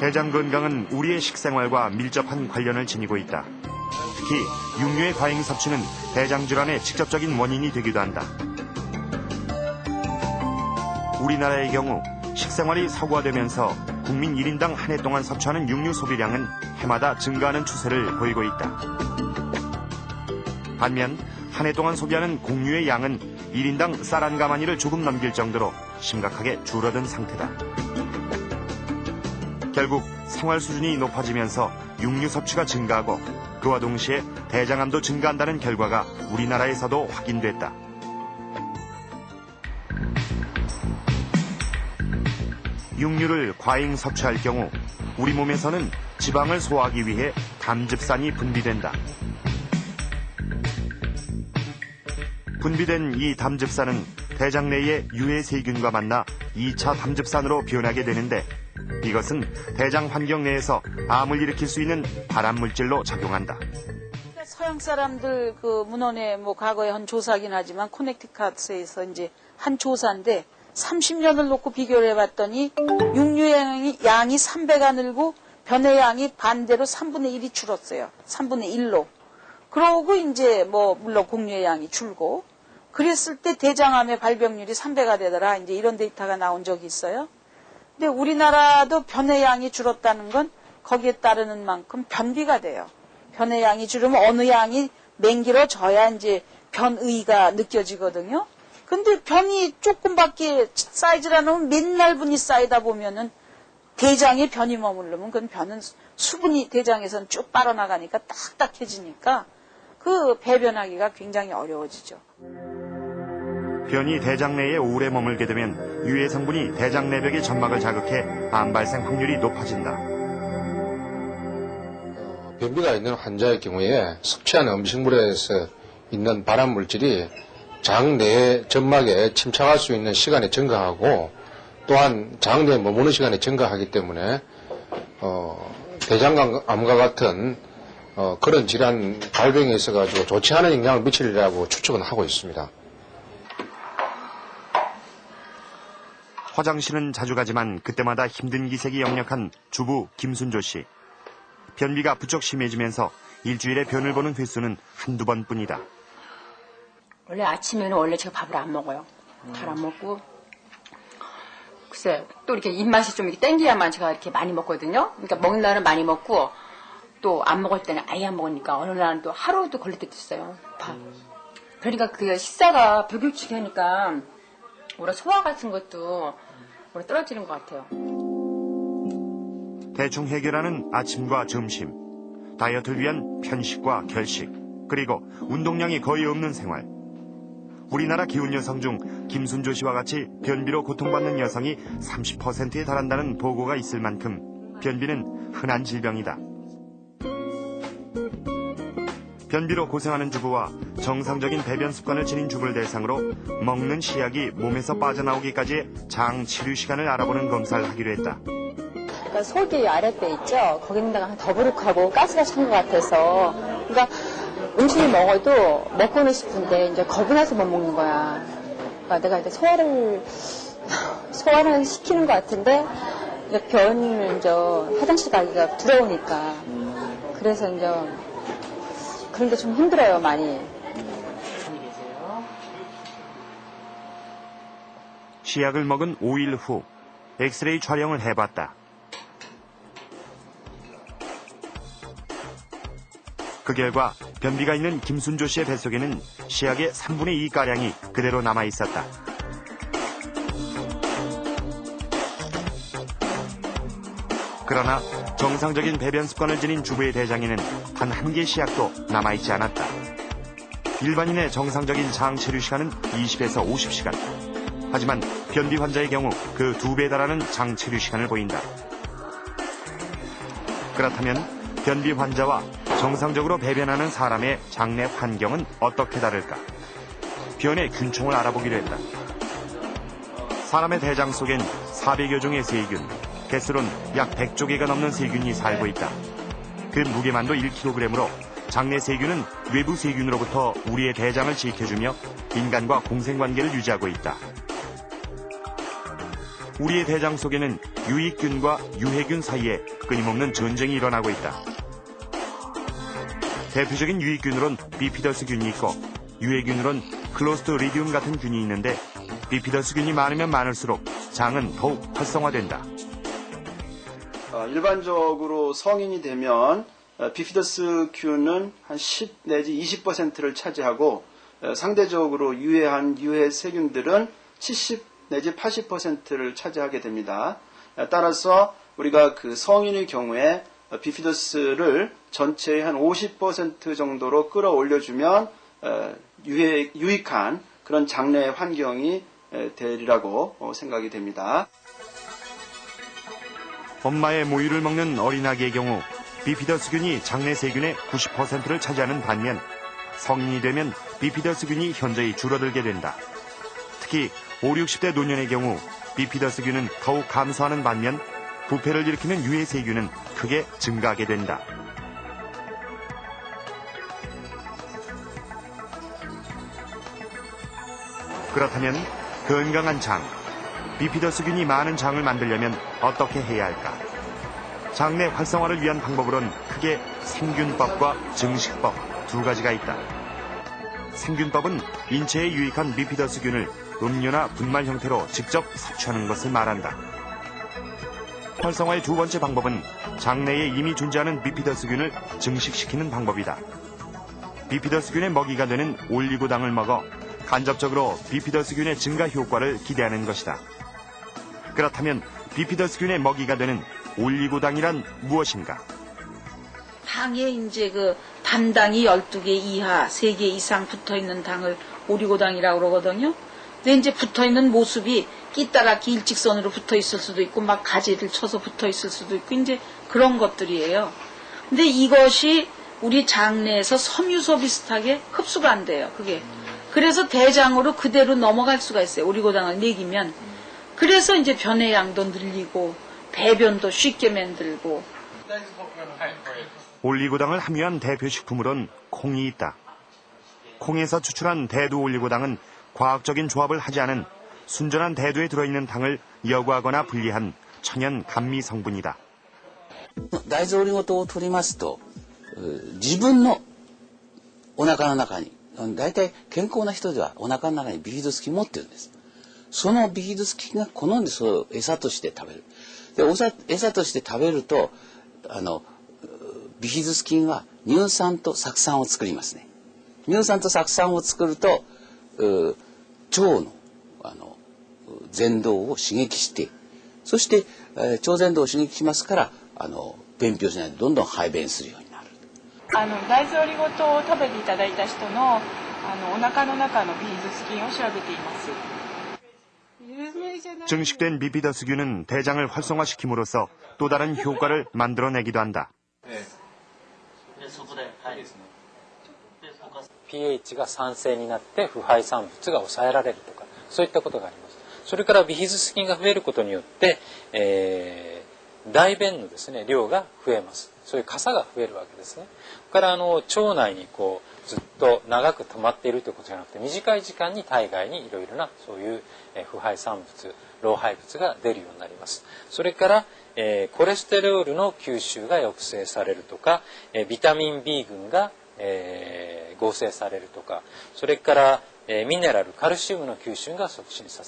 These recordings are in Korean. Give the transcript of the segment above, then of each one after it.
대장 건강은 우리의 식생활과 밀접한 관련을 지니고 있다. 특히 육류의 과잉 섭취는 대장 질환의 직접적인 원인이 되기도 한다. 우리나라의 경우 식생활이 서구화되면서 국민 1인당 한 해 동안 섭취하는 육류 소비량은 해마다 증가하는 추세를 보이고 있다. 반면 한 해 동안 소비하는 곡류의 양은 1인당 쌀 한 가마니를 조금 넘길 정도로 심각하게 줄어든 상태다. 결국 생활 수준이 높아지면서 육류 섭취가 증가하고 그와 동시에 대장암도 증가한다는 결과가 우리나라에서도 확인됐다. 육류를 과잉 섭취할 경우 우리 몸에서는 지방을 소화하기 위해 담즙산이 분비된다. 분비된 이 담즙산은 대장 내의 유해 세균과 만나 2차 담즙산으로 변하게 되는데 이것은 대장 환경 내에서 암을 일으킬 수 있는 발암물질로 작용한다. 서양 사람들 그 문헌에 뭐 과거에 한 조사긴 하지만 코네티컷에서 이제 한 조사인데 30년을 놓고 비교를 해봤더니 육류의 양이 3배가 늘고 변의 양이 반대로 3분의 1이 줄었어요. 3분의 1로. 그러고 이제 뭐 물론 곡류의 양이 줄고 그랬을 때 대장암의 발병률이 3배가 되더라. 이제 이런 데이터가 나온 적이 있어요. 근데 우리나라도 변의 양이 줄었다는 건 거기에 따르는 만큼 변비가 돼요. 변의 양이 줄으면 어느 양이 맹길어져야 이제 변의가 느껴지거든요. 근데 변이 조금밖에 쌓이지라는 맨날 분이 쌓이다 보면은 대장에 변이 머무르면 그 변은 수분이 대장에서는 쭉 빨아나가니까 딱딱해지니까 그 배변하기가 굉장히 어려워지죠. 변이 대장 내에 오래 머물게 되면 유해 성분이 대장 내벽의 점막을 자극해 암 발생 확률이 높아진다. 변비가 있는 환자의 경우에 섭취하는 음식물에서 있는 발암 물질이 장 내 점막에 침착할 수 있는 시간이 증가하고 또한 장 내에 머무는 시간이 증가하기 때문에 대장암과 같은 그런 질환 발병에 있어가지고 좋지 않은 영향을 미치리라고 추측은 하고 있습니다. 화장실은 자주 가지만 그때마다 힘든 기색이 역력한 주부 김순조 씨. 변비가 부쩍 심해지면서 일주일에 변을 보는 횟수는 한두 번뿐이다. 원래 아침에는 원래 제가 밥을 안 먹어요. 잘 안 먹고. 글쎄, 또 이렇게 입맛이 좀 이렇게 땡겨야만 제가 이렇게 많이 먹거든요. 그러니까 먹는 날은 많이 먹고 또 안 먹을 때는 아예 안 먹으니까 어느 날은 또 하루도 걸릴 때도 있어요. 밥. 그러니까 그 식사가 불규칙하니까 하니까 오히려 소화 같은 것도 오히려 떨어지는 것 같아요. 대충 해결하는 아침과 점심, 다이어트를 위한 편식과 결식, 그리고 운동량이 거의 없는 생활. 우리나라 기혼 여성 중 김순조 씨와 같이 변비로 고통받는 여성이 30%에 달한다는 보고가 있을 만큼 변비는 흔한 질병이다. 변비로 고생하는 주부와 정상적인 배변 습관을 지닌 주부를 대상으로 먹는 시약이 몸에서 빠져나오기까지의 장 치료 시간을 알아보는 검사를 하기로 했다. 그러니까 속이 아랫배 있죠? 거기다가 더부룩하고 가스가 찬 것 같아서 그러니까 음식을 먹어도 먹고는 싶은데 이제 겁이 나서 못 먹는 거야. 그러니까 내가 이제 소화를 시키는 것 같은데 변을 이제 화장실 가기가 두려우니까 그래서 이제 그런 게 좀 힘들어요, 많이. 시약을 먹은 5일 후 엑스레이 촬영을 해봤다. 그 결과 변비가 있는 김순조 씨의 뱃속에는 시약의 3분의 2가량이 그대로 남아있었다. 그러나 정상적인 배변 습관을 지닌 주부의 대장에는 단 한 개 시약도 남아있지 않았다. 일반인의 정상적인 장 체류 시간은 20에서 50시간. 하지만 변비 환자의 경우 그 2배에 달하는 장 체류 시간을 보인다. 그렇다면 변비 환자와 정상적으로 배변하는 사람의 장내 환경은 어떻게 다를까? 변의 균총을 알아보기로 했다. 사람의 대장 속엔 400여 종의 세균, 개수로는 약 100조 개가 넘는 세균이 살고 있다. 그 무게만도 1kg으로 장내 세균은 외부 세균으로부터 우리의 대장을 지켜주며 인간과 공생관계를 유지하고 있다. 우리의 대장 속에는 유익균과 유해균 사이에 끊임없는 전쟁이 일어나고 있다. 대표적인 유익균으론 비피더스균이 있고 유해균으론 클로스트리디움 같은 균이 있는데 비피더스균이 많으면 많을수록 장은 더욱 활성화된다. 일반적으로 성인이 되면 비피더스균은 한 10 내지 20%를 차지하고 상대적으로 유해한 유해 세균들은 70 내지 80%를 차지하게 됩니다. 따라서 우리가 그 성인의 경우에 비피더스를 전체의 한 50% 정도로 끌어올려주면 유익한 그런 장내 환경이 되리라고 생각이 됩니다. 엄마의 모유를 먹는 어린아기의 경우 비피더스균이 장내 세균의 90%를 차지하는 반면 성인이 되면 비피더스균이 현저히 줄어들게 된다. 특히 5, 60대 노년의 경우 비피더스균은 더욱 감소하는 반면 부패를 일으키는 유해 세균은 크게 증가하게 된다. 그렇다면 건강한 장, 비피더스균이 많은 장을 만들려면 어떻게 해야 할까? 장내 활성화를 위한 방법으론 크게 생균법과 증식법 두 가지가 있다. 생균법은 인체에 유익한 비피더스균을 음료나 분말 형태로 직접 섭취하는 것을 말한다. 활성화의 두 번째 방법은 장내에 이미 존재하는 비피더스균을 증식시키는 방법이다. 비피더스균의 먹이가 되는 올리고당을 먹어 간접적으로 비피더스균의 증가 효과를 기대하는 것이다. 그렇다면 비피더스균의 먹이가 되는 올리고당이란 무엇인가? 당에 이제 그 단당이 12개 이하, 3개 이상 붙어 있는 당을 오리고당이라고 그러거든요. 근데 이제 붙어 있는 모습이 끼따랗게 일직선으로 붙어 있을 수도 있고 막 가지를 쳐서 붙어 있을 수도 있고 이제 그런 것들이에요. 근데 이것이 우리 장내에서 섬유소 비슷하게 흡수가 안 돼요. 그게. 그래서 대장으로 그대로 넘어갈 수가 있어요. 오리고당을 먹이면. 그래서 이제 변의 양도 늘리고 배변도 쉽게 만들고. 올리고당을 함유한 대표 식품으론 콩이 있다. 콩에서 추출한 대두 올리고당은 과학적인 조합을 하지 않은 순전한 대두에 들어있는 당을 여과하거나 분리한 천연 감미 성분이다. 大豆オリゴ糖を取りますと、自分のお腹の中に、大体健康な人ではお腹の中にビフィドス菌持ってるんです。そのビフィドス菌が好んでそれを餌として食べる。で、餌として食べると、ビフィドス菌は乳酸と酢酸を作りますね。乳酸と酢酸を作ると、腸の蠕動を刺激して、そして、腸蠕動を刺激しますから、便秘をしないでどんどん排便するようになる。大豆オリゴ糖を食べていただいた人のお腹の中のビフィドス菌を調べています。 증식된 비피더스균은 대장을 활성화시킴으로써 또 다른 효과를 만들어내기도 한다. pH が酸性になって腐敗産物が抑えられるとかそういったことがあります。それからビフィズス菌が増えることによって、大便のですね量が増えます。そういう傘が増えるわけですね。それから腸内にこうずっと長く溜まっているということじゃなくて短い時間に体外にいろいろなそういう腐敗産物老廃物が出るようになります。それから、コレステロールの吸収が抑制されるとか、ビタミン B 群が、合成されるとか、それから、ミネラルカルシウムの吸収が促進さ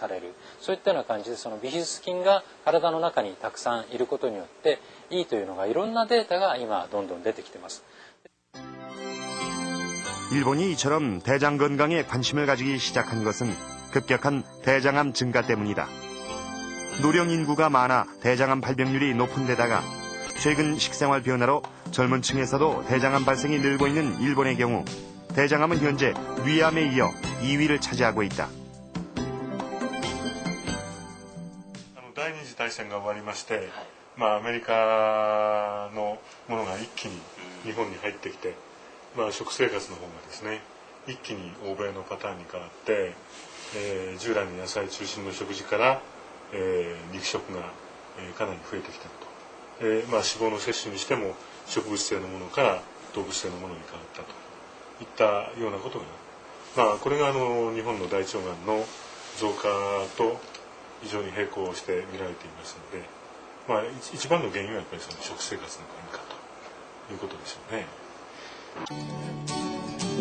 れる、そういったような感じでそのビフィズス菌が体の中にたくさんいることによっていいというのがいろんなデータが今どんどん出てきています。 일본이 이처럼 대장 건강에 관심을 가지기 시작한 것은 급격한 대장암 증가 때문이다. 노령 인구가 많아 대장암 발병률이 높은 데다가 최근 식생활 변화로 젊은 층에서도 대장암 발생이 늘고 있는 일본의 경우 대장암은 현재 위암에 이어 2위를 차지하고 있다. 第二次大戦が終わりまして、アメリカのものが一気に日本に入ってきて、食生活の方がですね一気に欧米のパターンに変わって、従来の野菜中心の食事から、肉食が、かなり増えてきたと、脂肪の摂取にしても植物性のものから動物性のものに変わったといったようなことが、これが日本の大腸がんの増加と、非常に並行して見られていますので、まあ、一番の原因はやっぱりその食生活の変化ということでしょうね。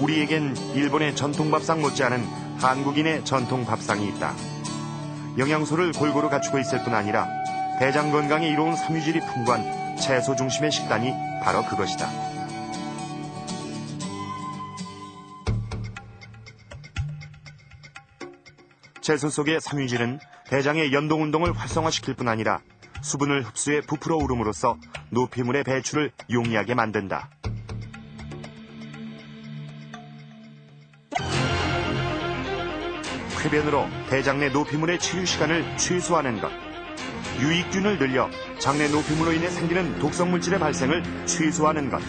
우리에겐 일본의 전통 밥상 못지않은 한국인의 전통 밥상이 있다. 영양소를 골고루 갖추고 있을 뿐 아니라 대장 건강에 이로운 섬유질이 풍부한 채소 중심의 식단이 바로 그것이다. 채소 속의 섬유질은 대장의 연동운동을 활성화시킬 뿐 아니라 수분을 흡수해 부풀어 오름으로써 노폐물의 배출을 용이하게 만든다. 쾌변으로 대장 내 노폐물의 치유 시간을 최소화하는 것, 유익균을 늘려 장내 노폐물로 인해 생기는 독성물질의 발생을 최소화하는 것,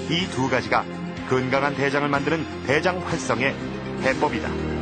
이 두 가지가 건강한 대장을 만드는 대장 활성의 해법이다.